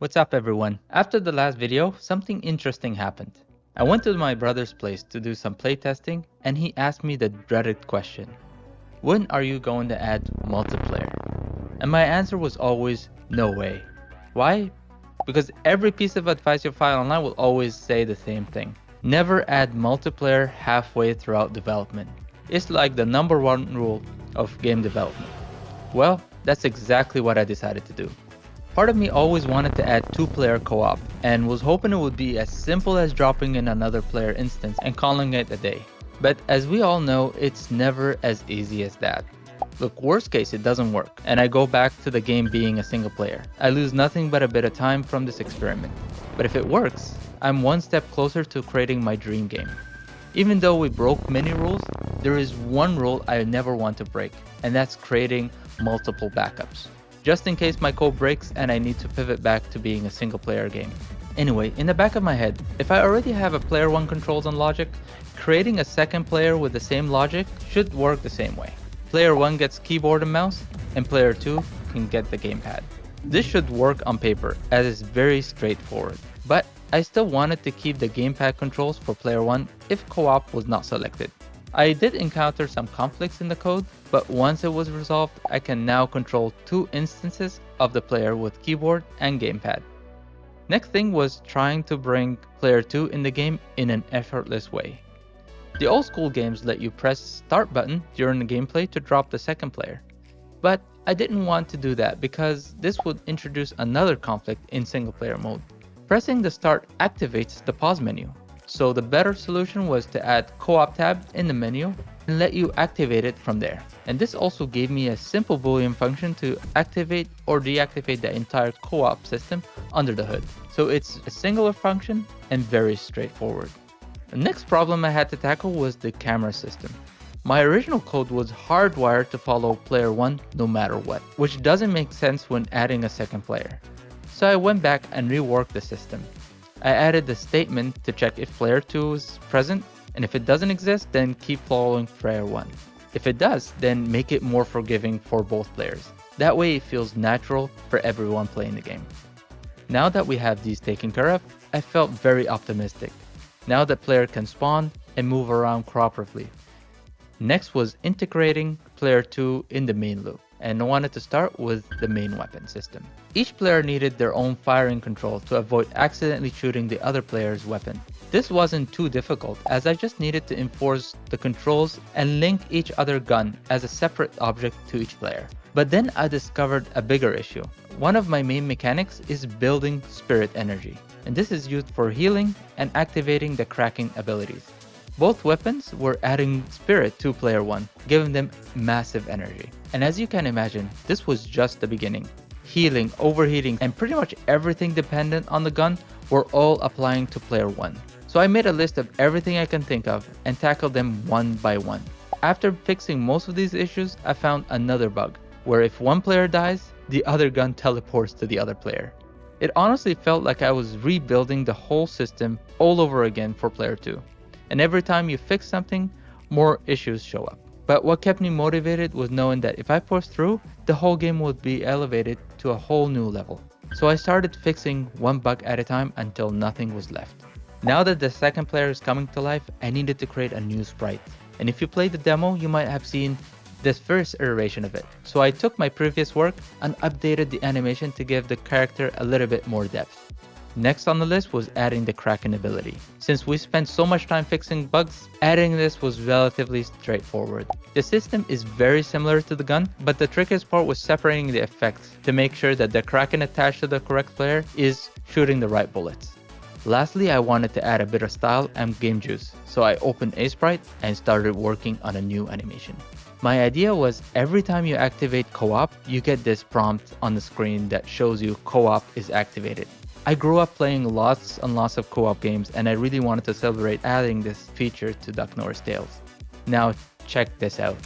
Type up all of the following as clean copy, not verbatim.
What's up everyone? After the last video, something interesting happened. I went to my brother's place to do some playtesting and he asked me the dreaded question. When are you going to add multiplayer? And my answer was always, no way. Why? Because every piece of advice you find online will always say the same thing. Never add multiplayer halfway throughout development. It's like the #1 rule of game development. Well, that's exactly what I decided to do. Part of me always wanted to add 2-player co-op and was hoping it would be as simple as dropping in another player instance and calling it a day. But as we all know, it's never as easy as that. Look, worst case it doesn't work and I go back to the game being a single player. I lose nothing but a bit of time from this experiment. But if it works, I'm one step closer to creating my dream game. Even though we broke many rules, there is one rule I never want to break, and that's creating multiple backups. Just in case my code breaks and I need to pivot back to being a single player game. Anyway, in the back of my head, if I already have a player 1 controls and logic, creating a second player with the same logic should work the same way. Player 1 gets keyboard and mouse, and player 2 can get the gamepad. This should work on paper, as it's very straightforward. But I still wanted to keep the gamepad controls for player 1 if co-op was not selected. I did encounter some conflicts in the code, but once it was resolved, I can now control 2 instances of the player with keyboard and gamepad. Next thing was trying to bring player 2 in the game in an effortless way. The old school games let you press start button during the gameplay to drop the second player. But I didn't want to do that because this would introduce another conflict in single player mode. Pressing the start activates the pause menu. So the better solution was to add co-op tab in the menu and let you activate it from there. And this also gave me a simple boolean function to activate or deactivate the entire co-op system under the hood. So it's a singular function and very straightforward. The next problem I had to tackle was the camera system. My original code was hardwired to follow player 1 no matter what, which doesn't make sense when adding a second player. So I went back and reworked the system. I added the statement to check if player 2 is present, and if it doesn't exist, then keep following player 1. If it does, then make it more forgiving for both players. That way it feels natural for everyone playing the game. Now that we have these taken care of, I felt very optimistic. Now the player can spawn and move around cooperatively. Next was integrating player 2 in the main loop, and I wanted to start with the main weapon system. Each player needed their own firing control to avoid accidentally shooting the other player's weapon. This wasn't too difficult as I just needed to enforce the controls and link each other gun as a separate object to each player. But then I discovered a bigger issue. One of my main mechanics is building spirit energy, and this is used for healing and activating the cracking abilities. Both weapons were adding spirit to player 1, giving them massive energy. And as you can imagine, this was just the beginning. Healing, overheating, and pretty much everything dependent on the gun were all applying to player 1. So I made a list of everything I can think of and tackled them one by one. After fixing most of these issues, I found another bug, where if one player dies, the other gun teleports to the other player. It honestly felt like I was rebuilding the whole system all over again for player 2. And every time you fix something, more issues show up. But what kept me motivated was knowing that if I pushed through, the whole game would be elevated to a whole new level. So I started fixing one bug at a time until nothing was left. Now that the second player is coming to life, I needed to create a new sprite. And if you played the demo, you might have seen this first iteration of it. So I took my previous work and updated the animation to give the character a little bit more depth. Next on the list was adding the Kraken ability. Since we spent so much time fixing bugs, adding this was relatively straightforward. The system is very similar to the gun, but the trickiest part was separating the effects to make sure that the Kraken attached to the correct player is shooting the right bullets. Lastly, I wanted to add a bit of style and game juice, so I opened a sprite and started working on a new animation. My idea was every time you activate co-op, you get this prompt on the screen that shows you co-op is activated. I grew up playing lots and lots of co-op games and I really wanted to celebrate adding this feature to Duck Norris Tales. Now check this out.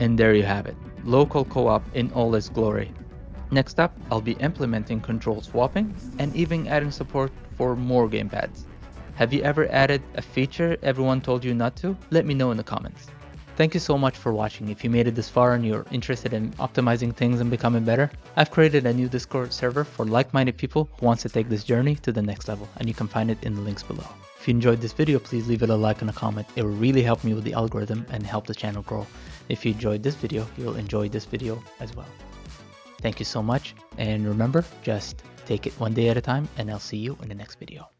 And there you have it, local co-op in all its glory. Next up, I'll be implementing control swapping and even adding support for more gamepads. Have you ever added a feature everyone told you not to? Let me know in the comments. Thank you so much for watching. If you made it this far and you're interested in optimizing things and becoming better, I've created a new Discord server for like-minded people who wants to take this journey to the next level, and you can find it in the links below. If you enjoyed this video, please leave it a like and a comment. It will really help me with the algorithm and help the channel grow. If you enjoyed this video, you'll enjoy this video as well. Thank you so much, and remember, just take it one day at a time, and I'll see you in the next video.